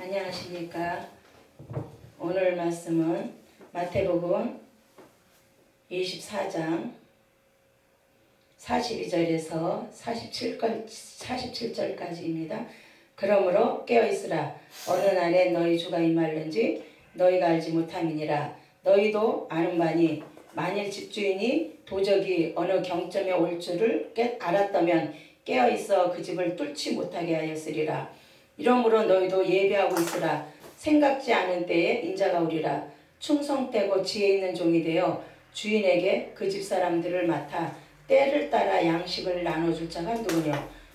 안녕하십니까. 오늘 말씀은 마태복음 24장 42절에서 47절까지입니다. 그러므로 깨어있으라. 어느 날에 너희 주가 임할는지 너희가 알지 못함이니라. 너희도 아는 바니 만일 집주인이 도적이 어느 경점에 올 줄을 알았다면 깨어있어 그 집을 뚫지 못하게 하였으리라. 이러므로 너희도 예배하고 있으라. 생각지 않은 때에 인자가 오리라. 충성되고 지혜 있는 종이 되어 주인에게 그 집 사람들을 맡아 때를 따라 양식을 나눠줄 자가 누구뇨.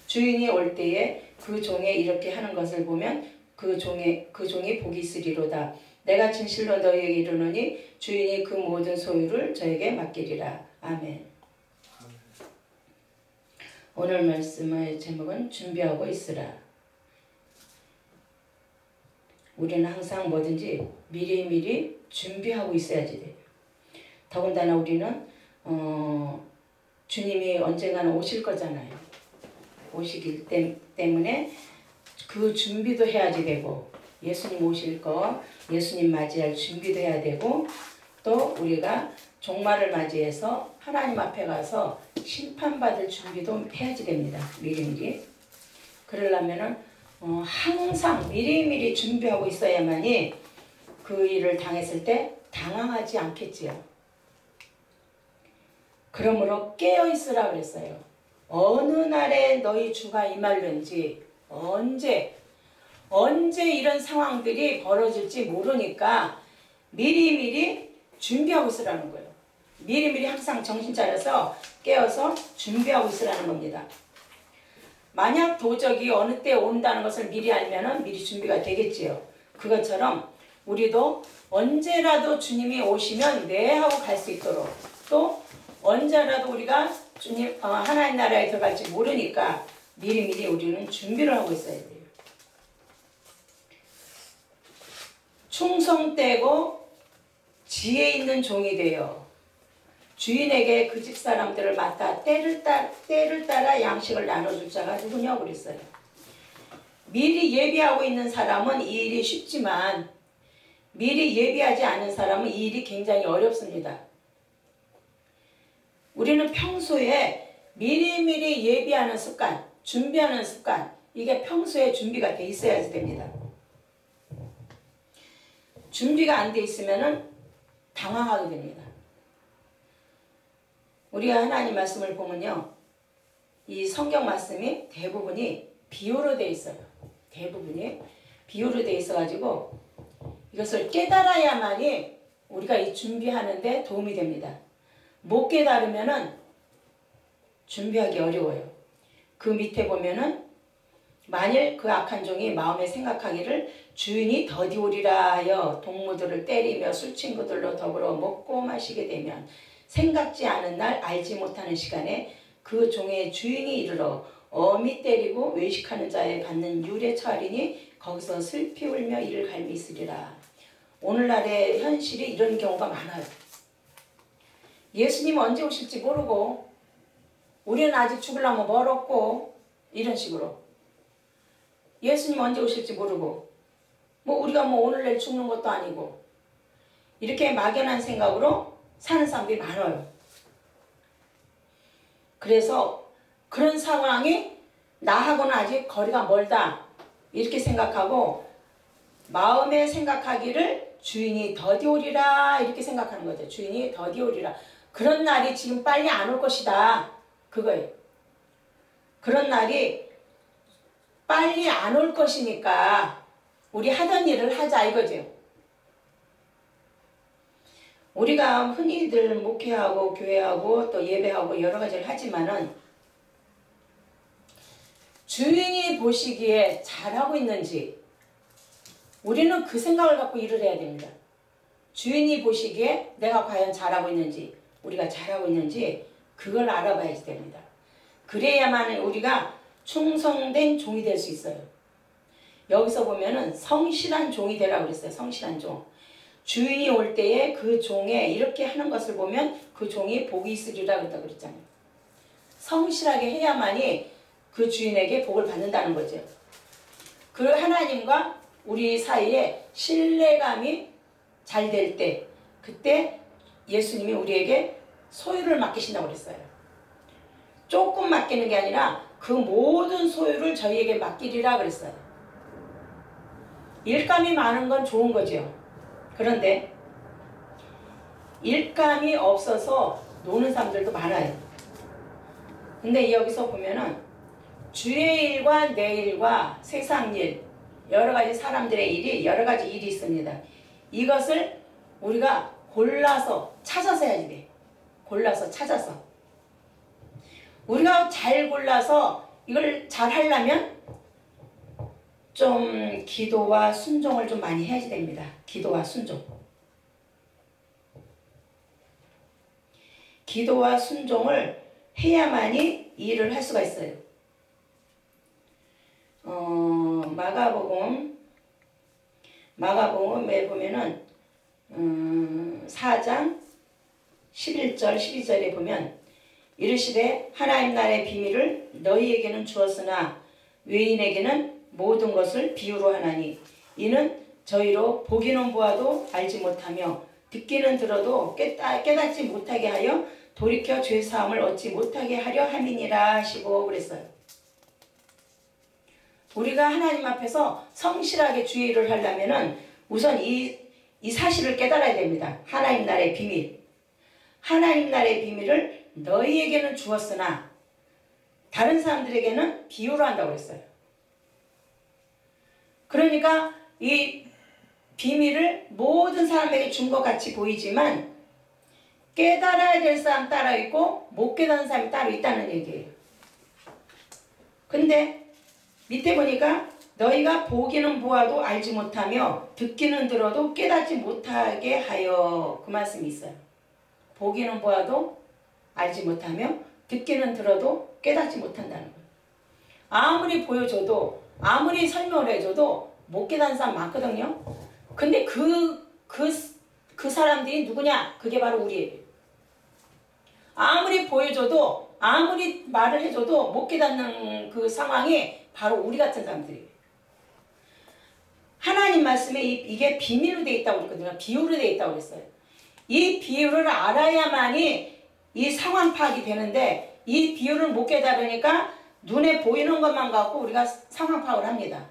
주인이 올 때에 그 종에 이렇게 하는 것을 보면 그 종이 복이 있으리로다. 내가 진실로 너희에게 이르노니 주인이 그 모든 소유를 저에게 맡기리라. 아멘. 오늘 말씀의 제목은 준비하고 있으라. 우리는 항상 뭐든지 미리미리 준비하고 있어야지 돼요. 더군다나 우리는 주님이 언젠가는 오실 거잖아요. 오시기 때문에 그 준비도 해야지 되고, 예수님 오실 거, 예수님 맞이할 준비도 해야 되고, 또 우리가 종말을 맞이해서 하나님 앞에 가서 심판받을 준비도 해야지 됩니다. 미리미리. 그러려면은 항상 미리미리 준비하고 있어야만이 그 일을 당했을 때 당황하지 않겠지요. 그러므로 깨어있으라 그랬어요. 어느 날에 너희 주가 임할는지, 언제 이런 상황들이 벌어질지 모르니까 미리미리 준비하고 있으라는 거예요. 미리미리 항상 정신 차려서 깨어서 준비하고 있으라는 겁니다. 만약 도적이 어느 때 온다는 것을 미리 알면은 미리 준비가 되겠지요. 그것처럼 우리도 언제라도 주님이 오시면 네 하고 갈 수 있도록, 또 언제라도 우리가 주님 하나님 나라에 들어갈지 모르니까 미리미리 우리는 준비를 하고 있어야 돼요. 충성되고 지혜 있는 종이 되어 주인에게 그 집 사람들을 맡아 때를 따라 양식을 나눠줄 자가 누구냐고 그랬어요. 미리 예비하고 있는 사람은 이 일이 쉽지만 미리 예비하지 않은 사람은 이 일이 굉장히 어렵습니다. 우리는 평소에 미리미리 예비하는 습관, 준비하는 습관, 이게 평소에 준비가 돼 있어야지 됩니다. 준비가 안 돼 있으면 당황하게 됩니다. 우리가 하나님 말씀을 보면요, 이 성경 말씀이 대부분이 비유로 되어 있어요. 대부분이 비유로 되어 있어가지고 이것을 깨달아야만이 우리가 이 준비하는데 도움이 됩니다. 못 깨달으면은 준비하기 어려워요. 그 밑에 보면은 만일 그 악한 종이 마음에 생각하기를 주인이 더디 오리라 하여 동무들을 때리며 술친구들로 더불어 먹고 마시게 되면 생각지 않은 날 알지 못하는 시간에 그 종의 주인이 이르러 어미 때리고 외식하는 자에 받는 유례 처하리니 거기서 슬피 울며 이를 갈미쓰리라. 오늘날의 현실이 이런 경우가 많아요. 예수님 언제 오실지 모르고 우리는 아직 죽으려면 멀었고 이런 식으로 예수님 언제 오실지 모르고 우리가 오늘 내일 죽는 것도 아니고 이렇게 막연한 생각으로 사는 사람들이 많아요. 그래서 그런 상황이 나하고는 아직 거리가 멀다 이렇게 생각하고 마음에 생각하기를 주인이 더디 오리라 이렇게 생각하는 거죠. 주인이 더디 오리라. 그런 날이 지금 빨리 안 올 것이다. 그거예요. 그런 날이 빨리 안 올 것이니까 우리 하던 일을 하자 이거죠. 우리가 흔히들 목회하고 교회하고 또 예배하고 여러 가지를 하지만은 주인이 보시기에 잘하고 있는지 우리는 그 생각을 갖고 일을 해야 됩니다. 주인이 보시기에 내가 과연 잘하고 있는지 우리가 잘하고 있는지 그걸 알아봐야지 됩니다. 그래야만 우리가 충성된 종이 될 수 있어요. 여기서 보면은 성실한 종이 되라고 그랬어요. 성실한 종. 주인이 올 때에 그 종에 이렇게 하는 것을 보면 그 종이 복이 있으리라 그랬잖아요. 성실하게 해야만이 그 주인에게 복을 받는다는 거죠. 그 하나님과 우리 사이에 신뢰감이 잘 될 때, 그때 예수님이 우리에게 소유를 맡기신다고 그랬어요. 조금 맡기는 게 아니라 그 모든 소유를 저희에게 맡기리라 그랬어요. 일감이 많은 건 좋은 거죠. 그런데 일감이 없어서 노는 사람들도 많아요. 근데 여기서 보면은 주의 일과 내 일과 세상 일, 여러 가지 사람들의 일이 여러 가지 일이 있습니다. 이것을 우리가 골라서 찾아서 해야지 돼. 골라서 찾아서. 우리가 잘 골라서 이걸 잘 하려면 좀 기도와 순종을 좀 많이 해야지 됩니다. 기도와 순종. 기도와 순종을 해야만이 이 일을 할 수가 있어요. 마가복음에 보면은 4장 11절 12절에 보면 이르시되 하나님 나라의 비밀을 너희에게는 주었으나 외인에게는 모든 것을 비유로 하나니 이는 저희로 보기는 보아도 알지 못하며 듣기는 들어도 깨닫지 못하게 하여 돌이켜 죄사함을 얻지 못하게 하려 함이니라 하시고 그랬어요. 우리가 하나님 앞에서 성실하게 주의 일을 하려면은 우선 이 사실을 깨달아야 됩니다. 하나님 나라의 비밀. 하나님 나라의 비밀을 너희에게는 주었으나 다른 사람들에게는 비유로 한다고 했어요. 그러니까 이 비밀을 모든 사람에게 준 것 같이 보이지만 깨달아야 될 사람 따로 있고 못 깨닫는 사람이 따로 있다는 얘기예요. 근데 밑에 보니까 너희가 보기는 보아도 알지 못하며 듣기는 들어도 깨닫지 못하게 하여, 그 말씀이 있어요. 보기는 보아도 알지 못하며 듣기는 들어도 깨닫지 못한다는 거예요. 아무리 보여줘도 아무리 설명을 해줘도 못 깨닫는 사람 많거든요. 근데 그 사람들이 누구냐? 그게 바로 우리예요. 아무리 보여줘도 아무리 말을 해줘도 못 깨닫는 그 상황이 바로 우리 같은 사람들이에요. 하나님 말씀에 이게 비밀로 되어 있다고 그랬거든요. 비유로 되어 있다고 그랬어요. 이 비유를 알아야만이 이 상황 파악이 되는데 이 비유를 못 깨달으니까 눈에 보이는 것만 갖고 우리가 상황 파악을 합니다.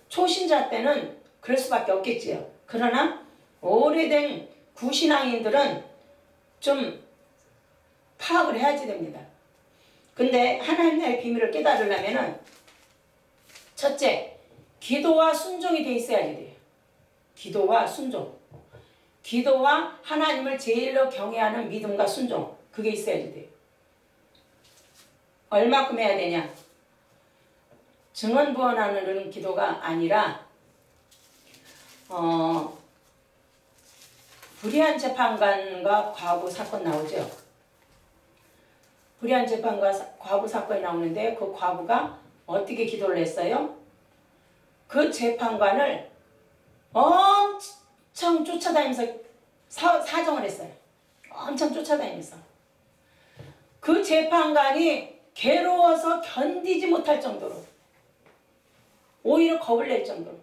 초신자 때는 그럴 수밖에 없겠지요. 그러나 오래된 구신앙인들은 좀 파악을 해야지 됩니다. 근데 하나님의 비밀을 깨달으려면은 첫째, 기도와 순종이 돼 있어야지 돼요. 기도와 순종. 기도와 하나님을 제일로 경외하는 믿음과 순종. 그게 있어야지 돼요. 얼마큼 해야 되냐? 증언부언하는 기도가 아니라 불의한 재판관과 과부 사건 나오죠. 불의한 재판과 과부 사건이 나오는데 그 과부가 어떻게 기도를 했어요? 그 재판관을 엄청 쫓아다니면서 사정을 했어요. 엄청 쫓아다니면서. 그 재판관이 괴로워서 견디지 못할 정도로, 오히려 겁을 낼 정도로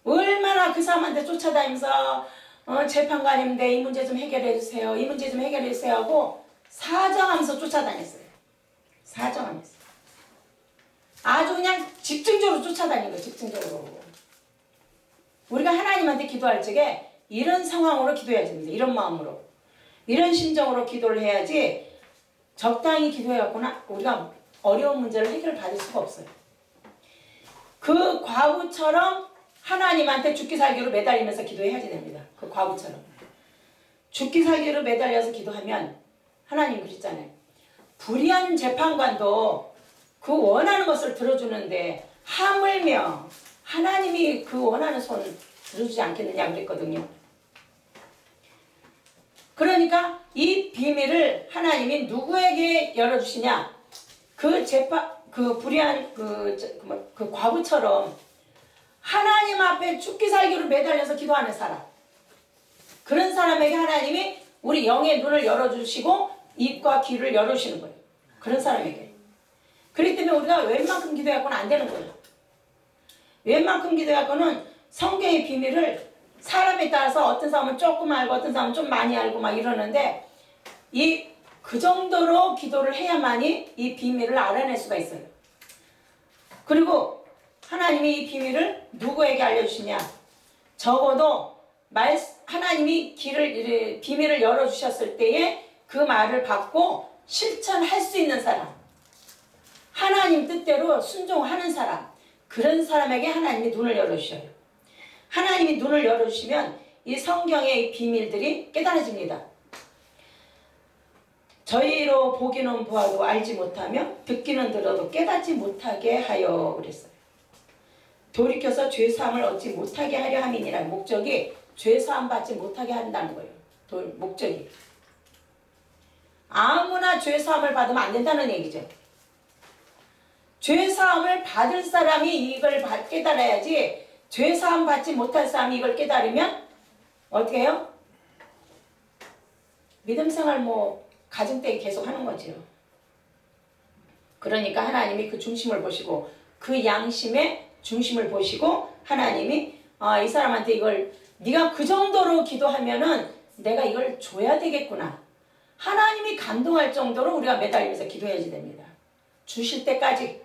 얼마나 그 사람한테 쫓아다니면서 재판관님인데 이 문제 좀 해결해 주세요. 이 문제 좀 해결해 주세요 하고 사정하면서 쫓아다녔어요. 사정하면서. 아주 그냥 집중적으로 쫓아다닌 거예요. 집중적으로. 우리가 하나님한테 기도할 적에 이런 상황으로 기도해야 됩니다. 이런 마음으로. 이런 심정으로 기도를 해야지 적당히 기도해갖고나 우리가 어려운 문제를 해결받을 수가 없어요. 그 과부처럼 하나님한테 죽기 살기로 매달리면서 기도해야지 됩니다. 그 과부처럼. 죽기 살기로 매달려서 기도하면 하나님 그랬잖아요. 불의한 재판관도 그 원하는 것을 들어주는데 하물며 하나님이 그 원하는 손을 들어주지 않겠느냐 그랬거든요. 그러니까 이 비밀을 하나님이 누구에게 열어주시냐? 그 불의한 그 과부처럼 하나님 앞에 죽기 살기로 매달려서 기도하는 사람. 그런 사람에게 하나님이 우리 영의 눈을 열어주시고 입과 귀를 열어주시는 거예요. 그런 사람에게. 그렇기 때문에 우리가 웬만큼 기도해갖고는 안 되는 거예요. 웬만큼 기도해갖고는 성경의 비밀을 사람에 따라서 어떤 사람은 조금 알고 어떤 사람은 좀 많이 알고 막 이러는데 그 정도로 기도를 해야만이 이 비밀을 알아낼 수가 있어요. 그리고 하나님이 이 비밀을 누구에게 알려주시냐? 적어도 하나님이 비밀을 열어주셨을 때에 그 말을 받고 실천할 수 있는 사람, 하나님 뜻대로 순종하는 사람, 그런 사람에게 하나님이 눈을 열어주셔요. 하나님이 눈을 열어주시면 이 성경의 비밀들이 깨달아집니다. 저희로 보기는 보아도 알지 못하며 듣기는 들어도 깨닫지 못하게 하여 그랬어요. 돌이켜서 죄사함을 얻지 못하게 하려 함이니라. 목적이 죄사함 받지 못하게 한다는 거예요. 목적이. 아무나 죄사함을 받으면 안 된다는 얘기죠. 죄사함을 받을 사람이 이걸 깨달아야지, 죄사함 받지 못할 사람이 이걸 깨달으면 어떻게 해요? 믿음생활 가정 때 계속 하는 거지요. 그러니까 하나님이 그 중심을 보시고 그 양심의 중심을 보시고 하나님이 이 사람한테 이걸 네가 그 정도로 기도하면은 내가 이걸 줘야 되겠구나. 하나님이 감동할 정도로 우리가 매달리면서 기도해야지 됩니다. 주실 때까지.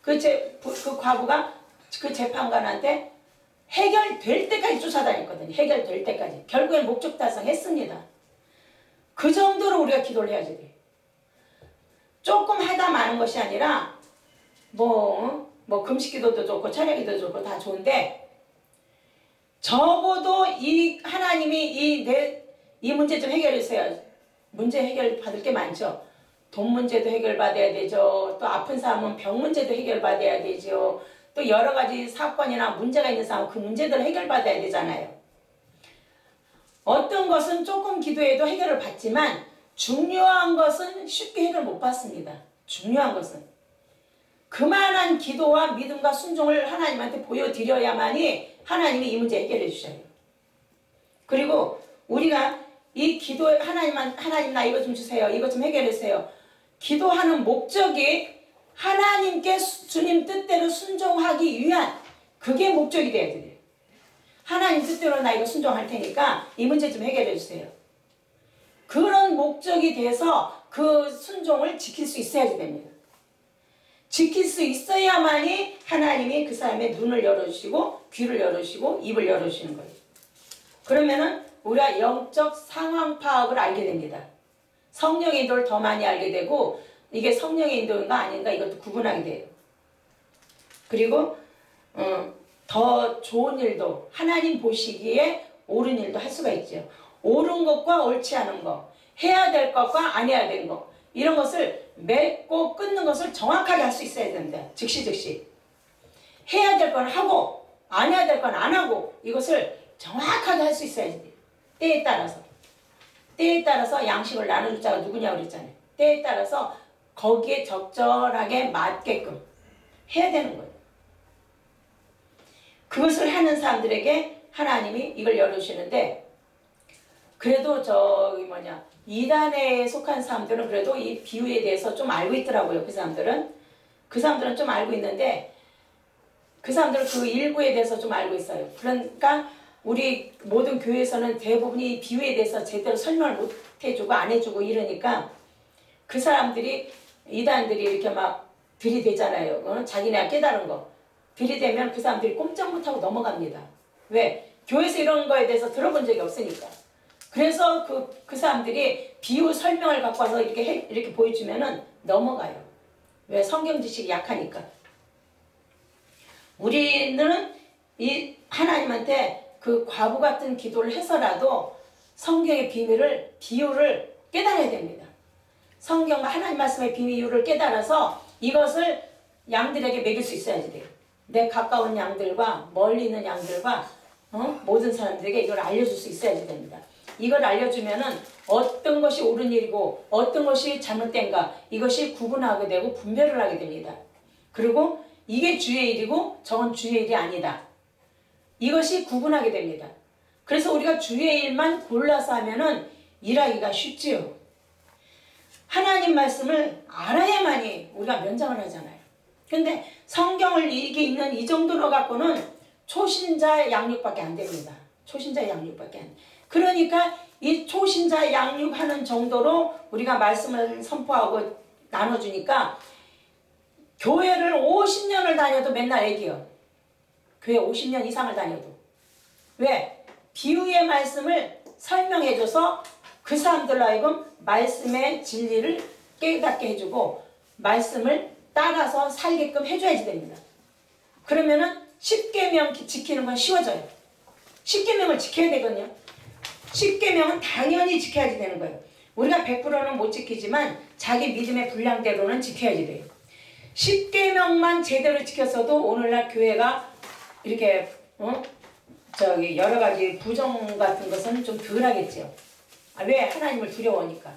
그 과부가 그 재판관한테 해결될 때까지 쫓아다녔거든요. 해결될 때까지. 결국엔 목적 달성했습니다. 그 정도로 우리가 기도를 해야지 돼. 조금 하다 마는 것이 아니라 금식 기도도 좋고 찬양 기도도 좋고 다 좋은데 적어도 이 하나님이 이 문제 좀 해결해 주세요. 문제 해결 받을 게 많죠. 돈 문제도 해결받아야 되죠. 또 아픈 사람은 병 문제도 해결받아야 되죠. 또 여러 가지 사건이나 문제가 있는 사람은 그 문제들을 해결받아야 되잖아요. 어떤 것은 조금 기도해도 해결을 받지만 중요한 것은 쉽게 해결 못 받습니다. 중요한 것은. 그만한 기도와 믿음과 순종을 하나님한테 보여드려야만이 하나님이 이 문제 해결해 주셔요. 그리고 우리가 이 기도에 하나님 나 이거 좀 주세요. 이거 좀 해결해 주세요. 기도하는 목적이 하나님께 주님 뜻대로 순종하기 위한 그게 목적이 돼야 돼요. 하나님 뜻대로 나 이거 순종할 테니까 이 문제 좀 해결해 주세요. 그런 목적이 돼서 그 순종을 지킬 수 있어야지 됩니다. 지킬 수 있어야만이 하나님이 그 사람의 눈을 열어주시고 귀를 열어주시고 입을 열어주시는 거예요. 그러면은 우리가 영적 상황 파악을 알게 됩니다. 성령의 인도를 더 많이 알게 되고 이게 성령의 인도인가 아닌가 이것도 구분하게 돼요. 그리고 더 좋은 일도 하나님 보시기에 옳은 일도 할 수가 있죠. 옳은 것과 옳지 않은 것, 해야 될 것과 안 해야 되는 것, 이런 것을 맺고 끊는 것을 정확하게 할 수 있어야 된다. 즉시 해야 될 건 하고 안 해야 될 건 안 하고 이것을 정확하게 할 수 있어야지 돼요. 때에 따라서 양식을 나눠줄 자가 누구냐고 그랬잖아요. 때에 따라서 거기에 적절하게 맞게끔 해야 되는 거예요. 그것을 하는 사람들에게 하나님이 이걸 열어주시는데, 그래도 이단에 속한 사람들은 그래도 이 비유에 대해서 좀 알고 있더라고요. 그 사람들은 좀 알고 있는데, 그 사람들은 그 일부에 대해서 좀 알고 있어요. 그러니까 우리 모든 교회에서는 대부분이 비유에 대해서 제대로 설명을 못 해주고 안 해주고 이러니까 그 사람들이, 이단들이 이렇게 막 들이대잖아요. 자기네가 깨달은 거 들이대면 그 사람들이 꼼짝 못하고 넘어갑니다. 왜? 교회에서 이런 거에 대해서 들어본 적이 없으니까. 그래서 그 사람들이 비유 설명을 갖고 와서 이렇게 보여주면은 넘어가요. 왜? 성경 지식이 약하니까. 우리는 이 하나님한테 그 과부 같은 기도를 해서라도 성경의 비유를 깨달아야 됩니다. 성경과 하나님 말씀의 비유를 깨달아서 이것을 양들에게 먹일 수 있어야지 돼요. 내 가까운 양들과 멀리 있는 양들과 모든 사람들에게 이걸 알려줄 수 있어야지 됩니다. 이걸 알려주면은 어떤 것이 옳은 일이고 어떤 것이 잘못된가 이것이 구분하게 되고 분별을 하게 됩니다. 그리고 이게 주의 일이고 저건 주의 일이 아니다. 이것이 구분하게 됩니다. 그래서 우리가 주의 일만 골라서 하면은 일하기가 쉽지요. 하나님 말씀을 알아야만이 우리가 면장을 하잖아요. 근데 성경을 이게 있는 이 정도로 갖고는 초신자 양육밖에 안 됩니다. 초신자 양육밖에 안 돼. 그러니까 이 초신자 양육하는 정도로 우리가 말씀을 선포하고 나눠주니까 교회를 50년을 다녀도 맨날 애기요. 교회 50년 이상을 다녀도. 왜? 비유의 말씀을 설명해줘서 그 사람들로 하여금 말씀의 진리를 깨닫게 해주고 말씀을 따라서 살게끔 해줘야지 됩니다. 그러면은 10계명 지키는 건 쉬워져요. 10계명을 지켜야 되거든요. 10계명은 당연히 지켜야지 되는 거예요. 우리가 100%는 못 지키지만 자기 믿음의 분량대로는 지켜야지 돼요. 10계명만 제대로 지켰어도 오늘날 교회가 이렇게 여러 가지 부정 같은 것은 좀 덜 하겠죠. 왜? 하나님을 두려워하니까.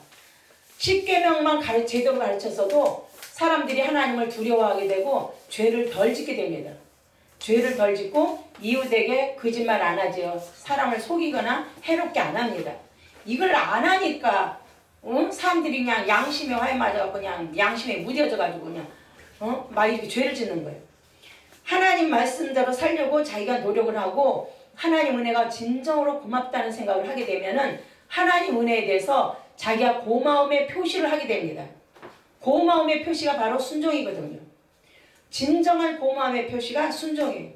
10계명만 제대로 가르쳤어도 사람들이 하나님을 두려워하게 되고 죄를 덜 짓게 됩니다. 죄를 덜 짓고 이웃에게 거짓말 안 하지요. 사람을 속이거나 해롭게 안 합니다. 이걸 안 하니까 사람들이 그냥 양심에 화에 맞아서 그냥 양심에 무뎌져가지고 그냥 막 이렇게 죄를 짓는 거예요. 하나님 말씀대로 살려고 자기가 노력을 하고 하나님 은혜가 진정으로 고맙다는 생각을 하게 되면은 하나님 은혜에 대해서 자기가 고마움의 표시를 하게 됩니다. 고마움의 표시가 바로 순종이거든요. 진정한 고마움의 표시가 순종이에요.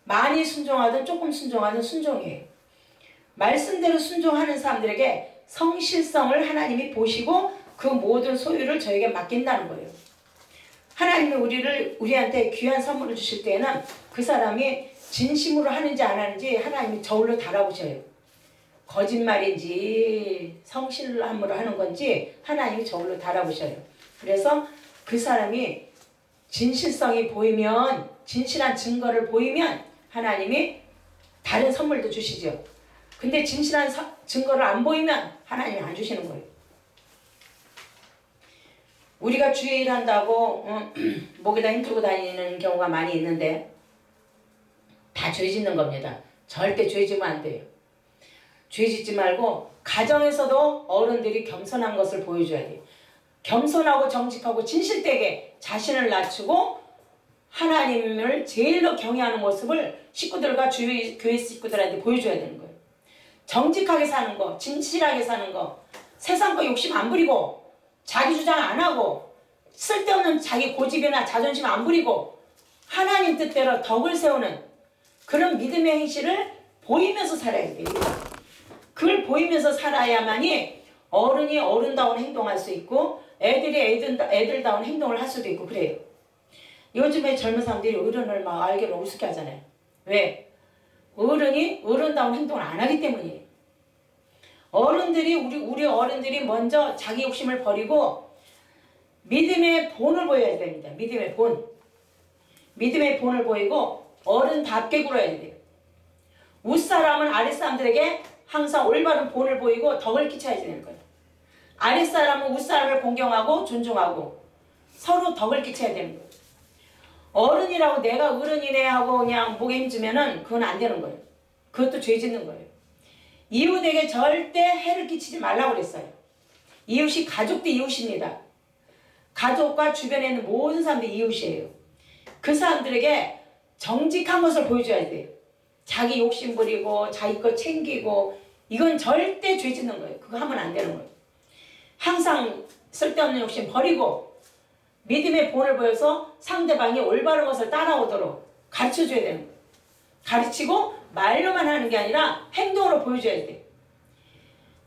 많이 순종하든 조금 순종하든 순종이에요. 말씀대로 순종하는 사람들에게 성실성을 하나님이 보시고 그 모든 소유를 저에게 맡긴다는 거예요. 하나님이 우리한테 귀한 선물을 주실 때에는 그 사람이 진심으로 하는지 안 하는지 하나님이 저울로 달아보셔요. 거짓말인지 성실함으로 하는 건지 하나님이 저울로 달아보셔요. 그래서 그 사람이 진실성이 보이면, 진실한 증거를 보이면 하나님이 다른 선물도 주시죠. 근데 진실한 증거를 안 보이면 하나님이 안 주시는 거예요. 우리가 주의 일한다고 목에다 힘들고 다니는 경우가 많이 있는데 다 죄 짓는 겁니다. 절대 죄 지면 안 돼요. 죄 짓지 말고 가정에서도 어른들이 겸손한 것을 보여줘야 돼요. 겸손하고 정직하고 진실되게 자신을 낮추고 하나님을 제일로 경외하는 모습을 식구들과 교회 식구들한테 보여줘야 되는 거예요. 정직하게 사는 거, 진실하게 사는 거, 세상 거 욕심 안 부리고 자기 주장 안 하고 쓸데없는 자기 고집이나 자존심 안 부리고 하나님 뜻대로 덕을 세우는 그런 믿음의 행실을 보이면서 살아야 돼요. 그걸 보이면서 살아야만이 어른이 어른다운 행동할 수 있고 애들이 애들다운 행동을 할 수도 있고 그래요. 요즘에 젊은 사람들이 어른을 막 알게로 우습게 하잖아요. 왜? 어른이 어른다운 행동을 안 하기 때문이에요. 우리 어른들이 먼저 자기 욕심을 버리고 믿음의 본을 보여야 됩니다. 믿음의 본. 믿음의 본을 보이고 어른답게 굴어야 돼요. 윗사람은 아랫사람들에게 항상 올바른 본을 보이고 덕을 끼쳐야 되는 거예요. 아랫사람은 윗사람을 공경하고 존중하고 서로 덕을 끼쳐야 되는 거예요. 어른이라고 내가 어른이네 하고 그냥 목에 힘주면은 그건 안 되는 거예요. 그것도 죄 짓는 거예요. 이웃에게 절대 해를 끼치지 말라고 그랬어요. 이웃이 가족도 이웃입니다. 가족과 주변에 있는 모든 사람들이 이웃이에요. 그 사람들에게 정직한 것을 보여줘야 돼요. 자기 욕심 부리고 자기 거 챙기고 이건 절대 죄 짓는 거예요. 그거 하면 안 되는 거예요. 항상 쓸데없는 욕심 버리고 믿음의 본을 보여서 상대방이 올바른 것을 따라오도록 가르쳐줘야 되는 거예요. 가르치고 말로만 하는 게 아니라 행동으로 보여줘야 돼.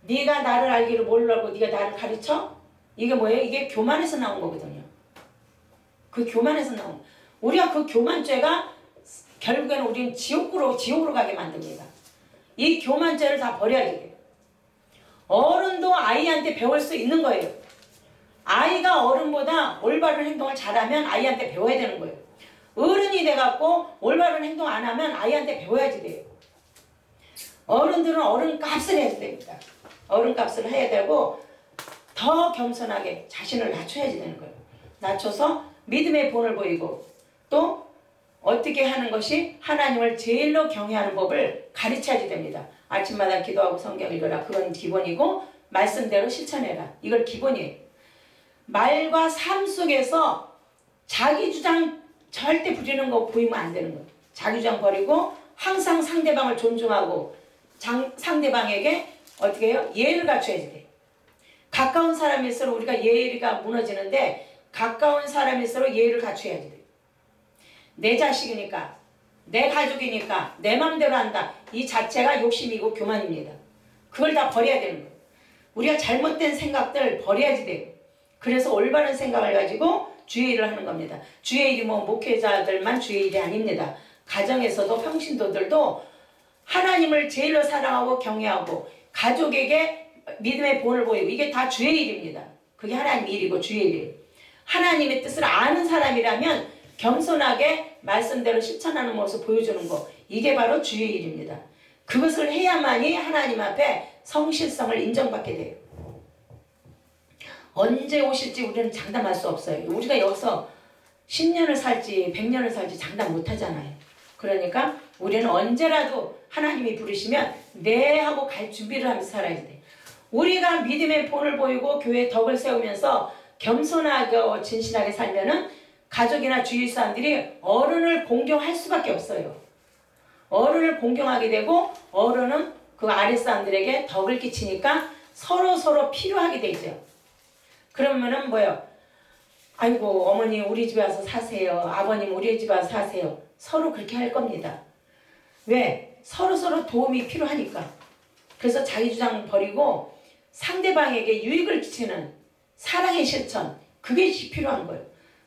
네가 나를 알기를 모르고 네가 나를 가르쳐? 이게 뭐예요? 이게 교만에서 나온 거거든요. 그 교만에서 나온 거. 우리가 그 교만죄가 결국에는 우리는 지옥으로 가게 만듭니다. 이 교만죄를 다 버려야 돼요. 어른도 아이한테 배울 수 있는 거예요. 아이가 어른보다 올바른 행동을 잘하면 아이한테 배워야 되는 거예요. 어른이 돼갖고 올바른 행동 안 하면 아이한테 배워야지 돼요. 어른들은 어른 값을 해야 됩니다. 어른 값을 해야 되고 더 겸손하게 자신을 낮춰야지 되는 거예요. 낮춰서 믿음의 본을 보이고 또 어떻게 하는 것이 하나님을 제일로 경외하는 법을 가르쳐야지 됩니다. 아침마다 기도하고 성경 읽어라. 그건 기본이고 말씀대로 실천해라. 이걸 기본이에요. 말과 삶 속에서 자기 주장 절대 부리는 거 보이면 안 되는 거예요. 자기 주장 버리고 항상 상대방을 존중하고 상대방에게 어떻게 해요? 예의를 갖춰야지 돼. 가까운 사람일수록 우리가 예의가 무너지는데 가까운 사람일수록 예의를 갖춰야지 돼. 내 자식이니까, 내 가족이니까, 내 맘대로 한다. 이 자체가 욕심이고 교만입니다. 그걸 다 버려야 되는 거예요. 우리가 잘못된 생각들 버려야지 돼요. 그래서 올바른 생각을 가지고 주의 일을 하는 겁니다. 주의 일이 뭐 목회자들만 주의 일이 아닙니다. 가정에서도 평신도들도 하나님을 제일로 사랑하고 경외하고 가족에게 믿음의 본을 보이고 이게 다 주의 일입니다. 그게 하나님 일이고 주의 일. 하나님의 뜻을 아는 사람이라면 겸손하게 말씀대로 실천하는 모습을 보여주는 거, 이게 바로 주의 일입니다. 그것을 해야만이 하나님 앞에 성실성을 인정받게 돼요. 언제 오실지 우리는 장담할 수 없어요. 우리가 여기서 10년을 살지 100년을 살지 장담 못하잖아요. 그러니까 우리는 언제라도 하나님이 부르시면 네 하고 갈 준비를 하면서 살아야 돼. 우리가 믿음의 본을 보이고 교회의 덕을 세우면서 겸손하고 진실하게 살면은 가족이나 주위 사람들이 어른을 공경할 수밖에 없어요. 어른을 공경하게 되고 어른은 그 아랫 사람들에게 덕을 끼치니까 서로 필요하게 되죠. 그러면은 뭐예요? 아이고 어머니 우리 집에 와서 사세요. 아버님 우리 집에 와서 사세요. 서로 그렇게 할 겁니다. 왜? 서로 도움이 필요하니까. 그래서 자기 주장 버리고 상대방에게 유익을 끼치는 사랑의 실천, 그게 필요한 거예요.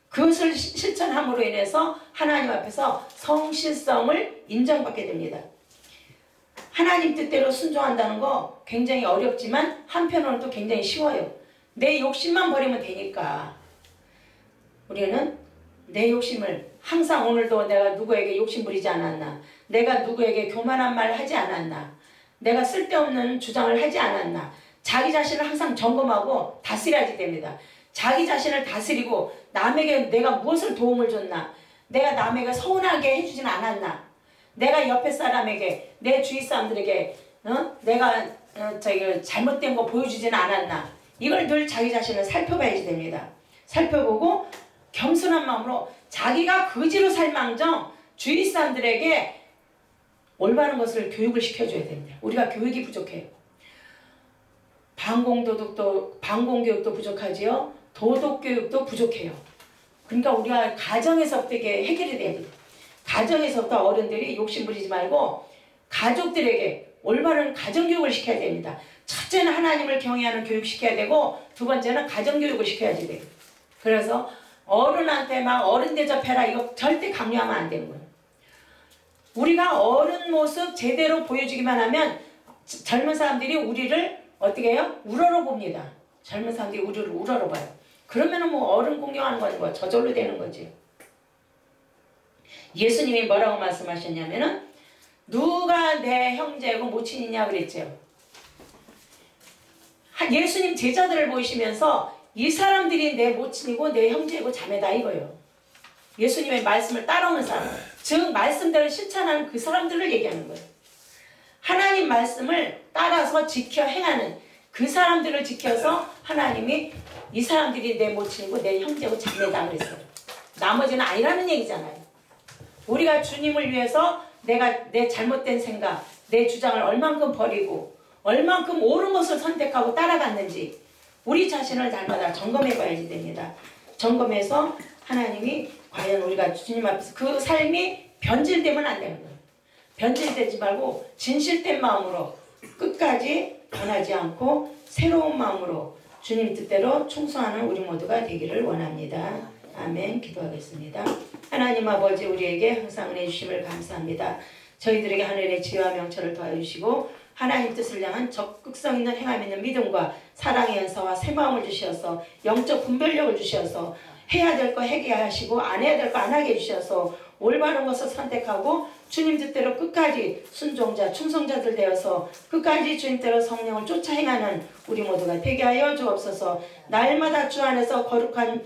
그것을 실천함으로 인해서 하나님 앞에서 성실성을 인정받게 됩니다. 하나님 뜻대로 순종한다는 거 굉장히 어렵지만 한편으로는 또 굉장히 쉬워요. 내 욕심만 버리면 되니까. 우리는 내 욕심을 항상 오늘도 내가 누구에게 욕심 부리지 않았나, 내가 누구에게 교만한 말 하지 않았나, 내가 쓸데없는 주장을 하지 않았나, 자기 자신을 항상 점검하고 다스려야지 됩니다. 자기 자신을 다스리고 남에게 내가 무엇을 도움을 줬나, 내가 남에게 서운하게 해주진 않았나, 내가 옆에 사람에게 내 주위 사람들에게 내가 잘못된 거 보여주진 않았나, 이걸 늘 자기 자신을 살펴봐야지 됩니다. 살펴보고 겸손한 마음으로 자기가 거지로 살망정 주위 사람들에게 올바른 것을 교육을 시켜줘야 됩니다. 우리가 교육이 부족해요. 방공교육도 부족하지요. 도덕교육도 부족해요. 그러니까 우리가 가정에서부터 이게 해결이 돼야 돼요. 가정에서부터 어른들이 욕심 부리지 말고 가족들에게 올바른 가정교육을 시켜야 됩니다. 첫째는 하나님을 경외하는 교육 시켜야 되고 두 번째는 가정교육을 시켜야지 돼요. 그래서 어른한테 막 어른 대접해라 이거 절대 강요하면 안 되는 거예요. 우리가 어른 모습 제대로 보여주기만 하면 젊은 사람들이 우리를 어떻게 해요? 우러러 봅니다. 젊은 사람들이 우리를 우러러 봐요. 그러면은 뭐 어른 공경하는 건 뭐 저절로 되는 거지. 예수님이 뭐라고 말씀하셨냐면은 누가 내 형제고 모친이냐 그랬죠. 예수님 제자들을 보시면서 이 사람들이 내 모친이고 내 형제고 자매다 이거예요. 예수님의 말씀을 따라오는 사람, 즉 말씀대로 실천하는 그 사람들을 얘기하는 거예요. 하나님 말씀을 따라서 지켜 행하는 그 사람들을 지켜서 하나님이 이 사람들이 내 모친이고 내 형제고 자매다 그랬어요. 나머지는 아니라는 얘기잖아요. 우리가 주님을 위해서 내가 내 잘못된 생각, 내 주장을 얼만큼 버리고 얼만큼 옳은 것을 선택하고 따라갔는지 우리 자신을 날마다 점검해 봐야지 됩니다. 점검해서 하나님이 과연 우리가 주님 앞에서 그 삶이 변질되면 안 되는 거예요. 변질되지 말고 진실된 마음으로 끝까지 변하지 않고 새로운 마음으로 주님 뜻대로 충성하는 우리 모두가 되기를 원합니다. 아멘. 기도하겠습니다. 하나님 아버지 우리에게 항상 은혜 주심을 감사합니다. 저희들에게 하늘의 지혜와 명철을 더해주시고 하나님 뜻을 향한 적극성 있는 행함 있는 믿음과 사랑의 연사와 새 마음을 주셔서 영적 분별력을 주셔서 해야 될 거 하게 하시고 안 해야 될 거 안 하게 해주셔서 올바른 것을 선택하고 주님 뜻대로 끝까지 순종자 충성자들 되어서 끝까지 주님 뜻대로 성령을 쫓아 행하는 우리 모두가 되게 하여 주옵소서. 날마다 주 안에서 거룩한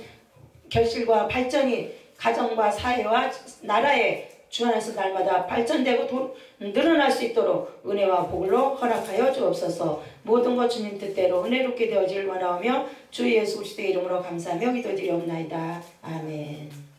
결실과 발전이 가정과 사회와 나라에 주 안에서 날마다 발전되고 늘어날 수 있도록 은혜와 복으로 허락하여 주옵소서. 모든 것 주님 뜻대로 은혜롭게 되어질 원하오며 주 예수 그리스도의 이름으로 감사하며 기도드리옵나이다. 아멘.